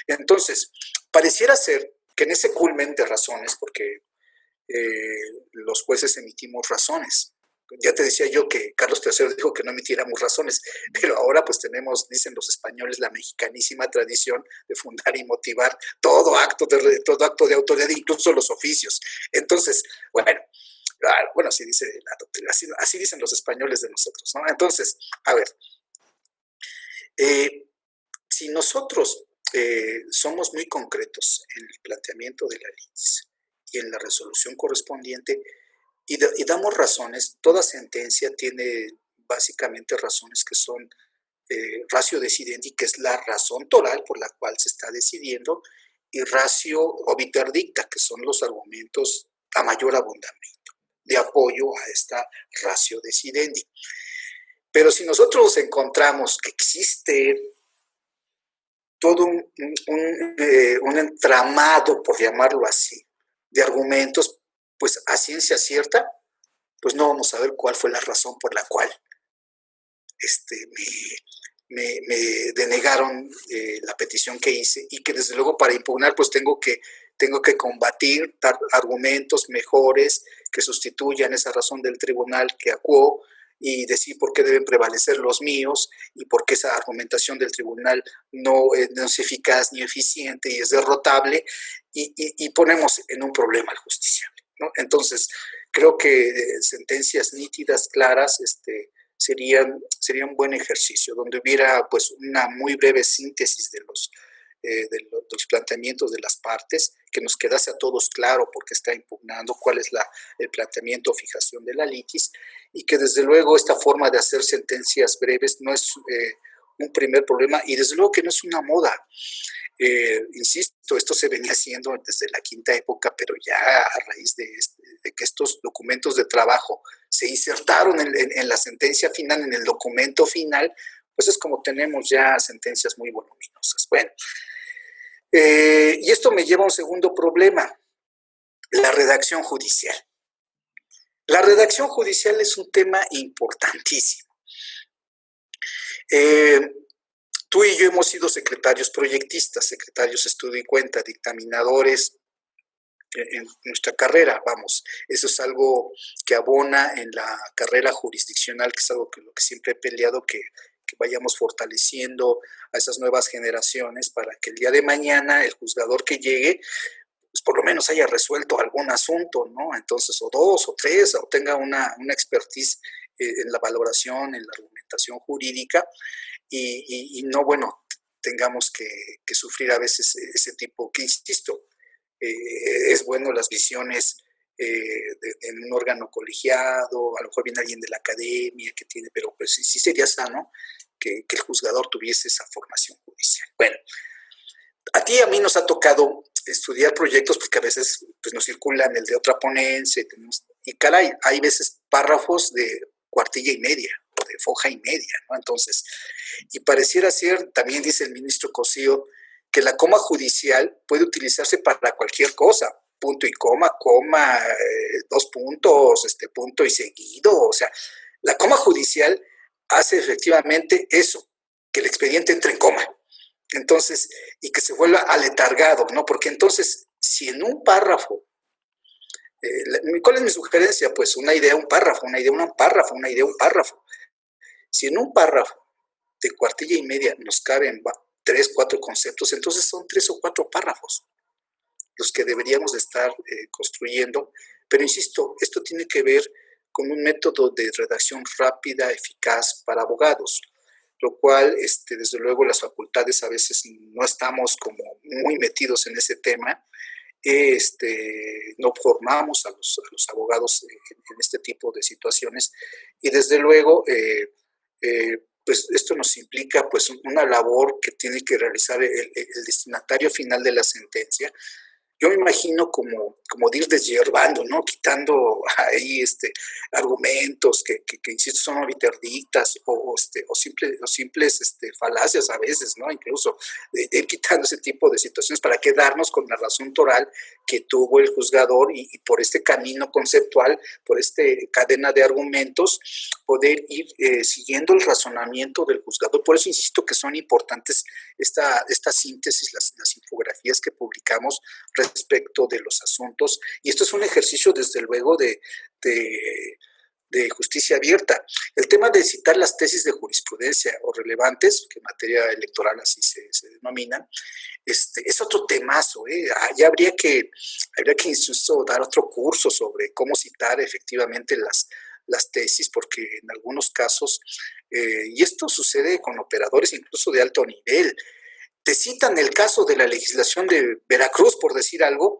Entonces, pareciera ser que en ese culmen de razones, porque los jueces emitimos razones. Ya te decía yo que Carlos III dijo que no emitiéramos razones, pero ahora pues tenemos, dicen los españoles, la mexicanísima tradición de fundar y motivar todo acto de autoridad, incluso los oficios. Entonces, bueno, así dice la doctrina, así dicen los españoles de nosotros, ¿no? Entonces, a ver, si nosotros somos muy concretos en el planteamiento de la litis y en la resolución correspondiente y damos razones, toda sentencia tiene básicamente razones que son ratio decidendi, que es la razón toral por la cual se está decidiendo, y ratio obiter dicta, que son los argumentos a mayor abundamiento de apoyo a esta ratio decidendi. Pero si nosotros encontramos que existe todo un entramado, por llamarlo así, de argumentos, pues a ciencia cierta, pues no vamos a ver cuál fue la razón por la cual me denegaron la petición que hice, y que desde luego para impugnar pues tengo que combatir, dar argumentos mejores que sustituyan esa razón del tribunal que acuó, y decir por qué deben prevalecer los míos y por qué esa argumentación del tribunal no es eficaz ni eficiente y es derrotable, y ponemos en un problema al justiciable, ¿no? Entonces, creo que sentencias nítidas, claras, sería un buen ejercicio, donde hubiera pues una muy breve síntesis de los planteamientos de las partes, que nos quedase a todos claro por qué está impugnando, cuál es el planteamiento o fijación de la litis, y que desde luego esta forma de hacer sentencias breves no es un primer problema, y desde luego que no es una moda. Insisto, esto se venía haciendo desde la quinta época, pero ya a raíz de que estos documentos de trabajo se insertaron en la sentencia final, en el documento final, pues es como tenemos ya sentencias muy voluminosas. Bueno, y esto me lleva a un segundo problema, la redacción judicial. La redacción judicial es un tema importantísimo. Tú y yo hemos sido secretarios proyectistas, secretarios estudio y cuenta, dictaminadores en nuestra carrera, vamos, eso es algo que abona en la carrera jurisdiccional, que es algo que lo que siempre he peleado, que vayamos fortaleciendo a esas nuevas generaciones para que el día de mañana el juzgador que llegue, pues por lo menos haya resuelto algún asunto, ¿no? Entonces, o dos, o tres, o tenga una expertise en la valoración, en la argumentación jurídica, y no, bueno, tengamos que sufrir a veces ese tipo, que insisto, es bueno las visiones en un órgano colegiado, a lo mejor viene alguien de la academia que tiene, pero pues sí sería sano que el juzgador tuviese esa formación judicial. Bueno, a ti y a mí nos ha tocado estudiar proyectos porque a veces pues, nos circulan el de otra ponencia y caray, hay veces párrafos de cuartilla y media o de foja y media, ¿no? Entonces, y pareciera ser, también dice el ministro Cosío, que la coma judicial puede utilizarse para cualquier cosa, punto y coma, dos puntos, punto y seguido, o sea, la coma judicial hace efectivamente eso, que el expediente entre en coma. Entonces, y que se vuelva aletargado, ¿no? Porque entonces, si en un párrafo, ¿cuál es mi sugerencia? Pues una idea, un párrafo, una idea, un párrafo, una idea, un párrafo. Si en un párrafo de cuartilla y media nos caben 3, 4 conceptos, entonces son 3 o 4 párrafos los que deberíamos de estar construyendo. Pero insisto, esto tiene que ver con un método de redacción rápida, eficaz para abogados, lo cual, desde luego, las facultades a veces no estamos como muy metidos en ese tema, no formamos a los abogados en este tipo de situaciones, y desde luego, pues esto nos implica pues una labor que tiene que realizar el destinatario final de la sentencia, yo me imagino como de ir deshiervando, ¿no? Quitando ahí argumentos que insisto, son interdictas o simples falacias a veces, ¿no? Incluso de ir quitando ese tipo de situaciones para quedarnos con la razón toral que tuvo el juzgador y por este camino conceptual, por esta cadena de argumentos, poder ir siguiendo el razonamiento del juzgador. Por eso insisto que son importantes esta síntesis, las infografías que publicamos respecto de los asuntos. Y esto es un ejercicio, desde luego, de justicia abierta. El tema de citar las tesis de jurisprudencia o relevantes, que en materia electoral así se denominan, es otro temazo. Ya habría que incluso dar otro curso sobre cómo citar efectivamente las tesis, porque en algunos casos, y esto sucede con operadores incluso de alto nivel, te citan el caso de la legislación de Veracruz, por decir algo,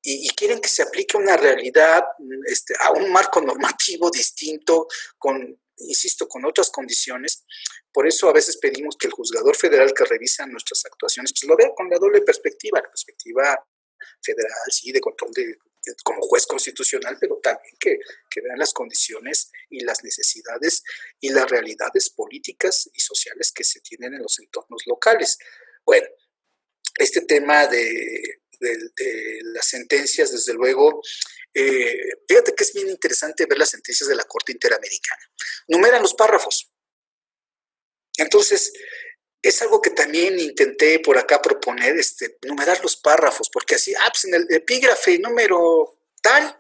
y quieren que se aplique una realidad, a un marco normativo distinto, insisto, con otras condiciones. Por eso a veces pedimos que el juzgador federal que revisa nuestras actuaciones, pues lo vea con la doble perspectiva, la perspectiva federal, sí, de control como juez constitucional, pero también que vean las condiciones y las necesidades y las realidades políticas y sociales que se tienen en los entornos locales. Bueno, este tema de las sentencias, desde luego, fíjate que es bien interesante ver las sentencias de la Corte Interamericana. Numeran los párrafos. Entonces, es algo que también intenté por acá proponer, numerar los párrafos, porque así, pues en el epígrafe número tal,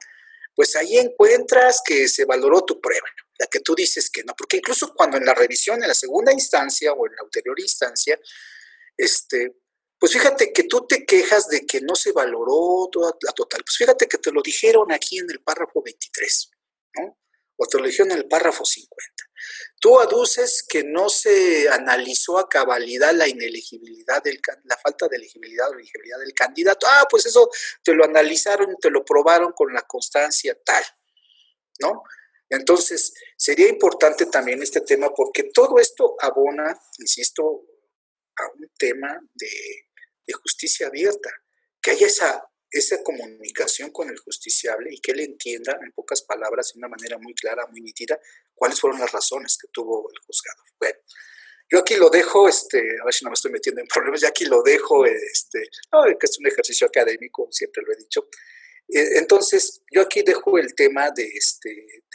pues ahí encuentras que se valoró tu prueba, la que tú dices que no, porque incluso cuando en la revisión, en la segunda instancia o en la ulterior instancia, pues fíjate que tú te quejas de que no se valoró toda la total. Pues fíjate que te lo dijeron aquí en el párrafo 23, ¿no? O te lo dijeron en el párrafo 50. Tú aduces que no se analizó a cabalidad la inelegibilidad, la falta de elegibilidad o elegibilidad del candidato. Pues eso te lo analizaron, te lo probaron con la constancia tal, ¿no? Entonces, sería importante también este tema porque todo esto abona, insisto, a un tema de justicia abierta, que haya esa comunicación con el justiciable y que él entienda, en pocas palabras, de una manera muy clara, muy nítida, cuáles fueron las razones que tuvo el juzgado. Bueno, yo aquí lo dejo, a ver si no me estoy metiendo en problemas, ya aquí lo dejo, que es un ejercicio académico, siempre lo he dicho. Entonces, yo aquí dejo el tema de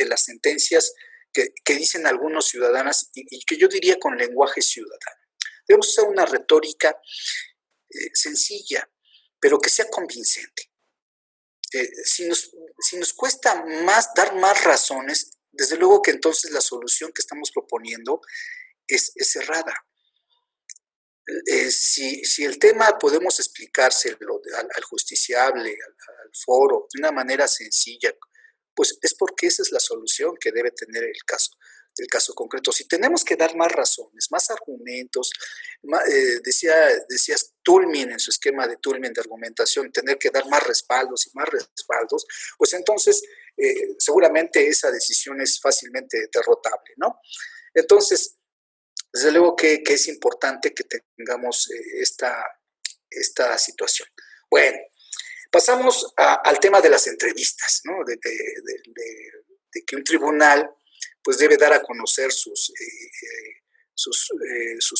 las sentencias que dicen algunos ciudadanas y que yo diría con lenguaje ciudadano. Debemos usar una retórica sencilla, pero que sea convincente. Si nos cuesta dar más razones, desde luego que entonces la solución que estamos proponiendo es errada. Si el tema podemos explicárselo al justiciable, al foro, de una manera sencilla, pues es porque esa es la solución que debe tener el caso concreto. Si tenemos que dar más razones, más argumentos, decías Toulmin en su esquema de Toulmin de argumentación, tener que dar más respaldos y más respaldos, pues entonces seguramente esa decisión es fácilmente derrotable, ¿no? Entonces, desde luego que es importante que tengamos esta situación. Bueno, pasamos al tema de las entrevistas, ¿no? De que un tribunal pues debe dar a conocer sus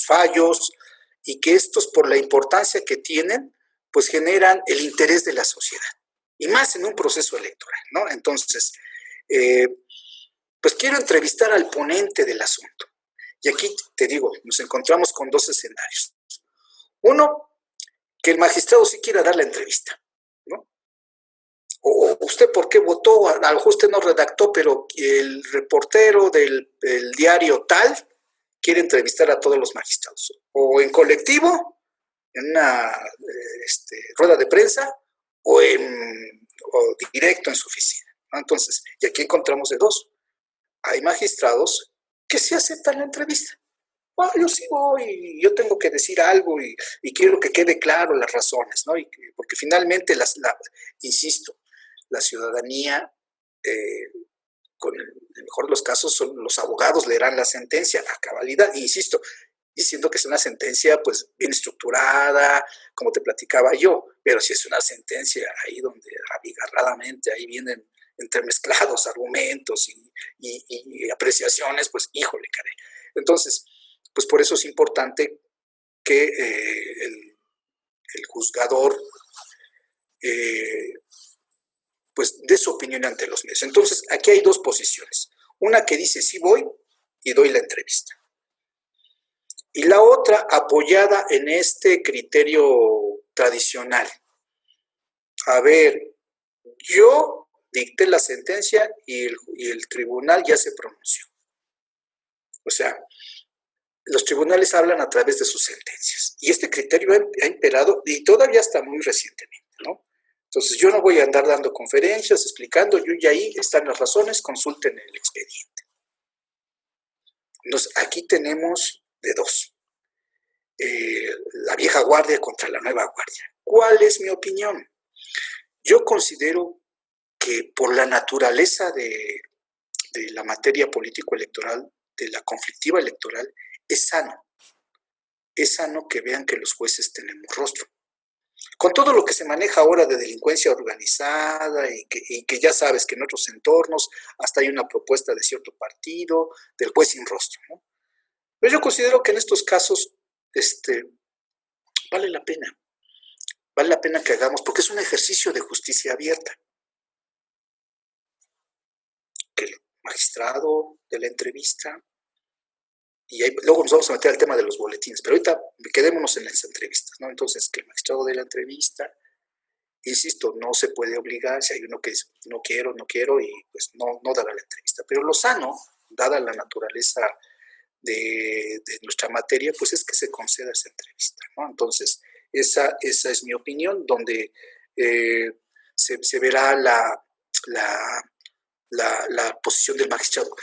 fallos y que estos, por la importancia que tienen, pues generan el interés de la sociedad, y más en un proceso electoral, ¿no? Entonces, pues quiero entrevistar al ponente del asunto. Y aquí te digo, nos encontramos con dos escenarios. Uno, que el magistrado sí quiera dar la entrevista, ¿no? O usted por qué votó, a lo mejor usted no redactó, pero el reportero del diario tal quiere entrevistar a todos los magistrados. O en colectivo, en una rueda de prensa, o directo en su oficina, ¿no? Entonces, y aquí encontramos de dos. Hay magistrados que sí aceptan la entrevista. Yo sí voy, yo tengo que decir algo y quiero que quede claro las razones, ¿no? Porque finalmente, insisto, la ciudadanía, con el mejor de los casos, los abogados leerán la sentencia a cabalidad. Insisto, diciendo que es una sentencia pues bien estructurada, como te platicaba yo, pero si es una sentencia ahí donde abigarradamente ahí vienen entremezclados argumentos y apreciaciones, pues híjole, caray. Entonces, pues por eso es importante que el juzgador pues dé su opinión ante los medios. Entonces, aquí hay dos posiciones. Una que dice sí voy y doy la entrevista. Y la otra apoyada en este criterio tradicional. A ver, yo dicté la sentencia y el tribunal ya se pronunció. O sea, los tribunales hablan a través de sus sentencias. Y este criterio ha imperado y todavía está muy recientemente, ¿no? Entonces, yo no voy a andar dando conferencias, explicando, yo y ahí están las razones, consulten el expediente. Entonces, aquí tenemos de dos. La vieja guardia contra la nueva guardia. ¿Cuál es mi opinión? Yo considero que por la naturaleza de la materia político-electoral, de la conflictiva electoral, es sano. Es sano que vean que los jueces tenemos rostro. Con todo lo que se maneja ahora de delincuencia organizada y que ya sabes que en otros entornos hasta hay una propuesta de cierto partido, del juez sin rostro, ¿no? Pero yo considero que en estos casos vale la pena. Vale la pena que hagamos, porque es un ejercicio de justicia abierta. Que el magistrado de la entrevista, y ahí, luego nos vamos a meter al tema de los boletines, pero ahorita quedémonos en las entrevistas, ¿no? Entonces, que el magistrado de la entrevista, insisto, no se puede obligar, si hay uno que dice, no quiero, y pues no dará la entrevista. Pero lo sano, dada la naturaleza de nuestra materia, pues es que se conceda esa entrevista, ¿no? Entonces, esa es mi opinión, donde se verá la posición del magistrado.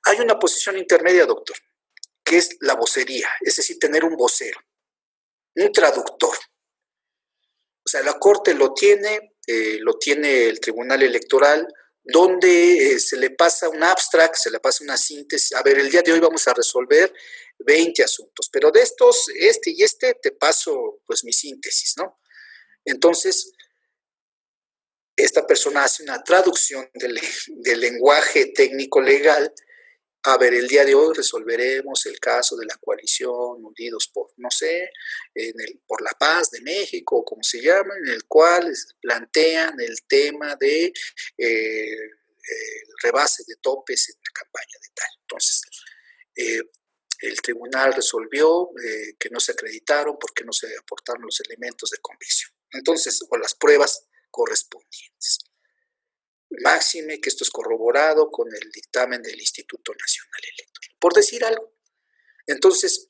Hay una posición intermedia, doctor, que es la vocería, es decir, tener un vocero, un traductor. O sea, la Corte lo tiene el Tribunal Electoral, donde se le pasa un abstract, se le pasa una síntesis. A ver, el día de hoy vamos a resolver 20 asuntos, pero de estos, este y este, te paso pues mi síntesis, ¿no? Entonces, esta persona hace una traducción del lenguaje técnico legal. A ver, el día de hoy resolveremos el caso de la coalición Unidos por, no sé, por la Paz de México, o como se llama, en el cual plantean el tema de el rebase de topes en la campaña de tal. Entonces, el tribunal resolvió que no se acreditaron porque no se aportaron los elementos de convicción. Entonces, o las pruebas correspondientes. Máxime que esto es corroborado con el dictamen del Instituto Nacional Electoral, por decir algo. Entonces,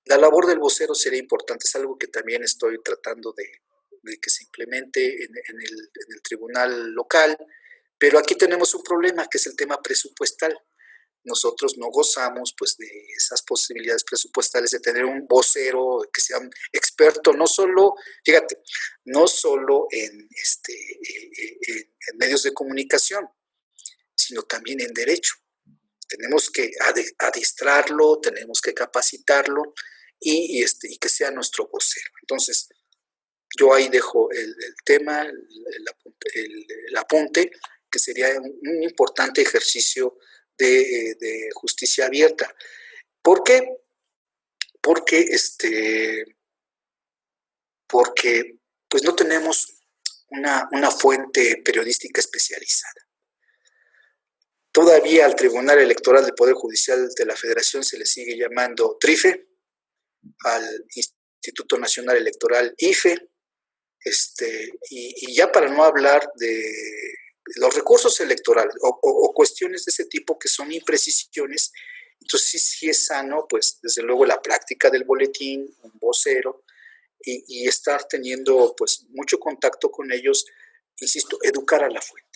la labor del vocero sería importante, es algo que también estoy tratando de que se implemente en el tribunal local, pero aquí tenemos un problema que es el tema presupuestal. Nosotros no gozamos pues de esas posibilidades presupuestales de tener un vocero que sea experto, no solo, fíjate, no solo en medios de comunicación, sino también en derecho. Tenemos que adiestrarlo, tenemos que capacitarlo y que sea nuestro vocero. Entonces, yo ahí dejo el tema, el apunte, que sería un importante ejercicio de justicia abierta. ¿Por qué? Porque pues no tenemos una fuente periodística especializada. Todavía al Tribunal Electoral del Poder Judicial de la Federación se le sigue llamando TRIFE, al Instituto Nacional Electoral IFE, y ya para no hablar de los recursos electorales o cuestiones de ese tipo que son imprecisiones. Entonces sí es sano, pues desde luego la práctica del boletín, un vocero, y estar teniendo pues mucho contacto con ellos, insisto, educar a la fuente.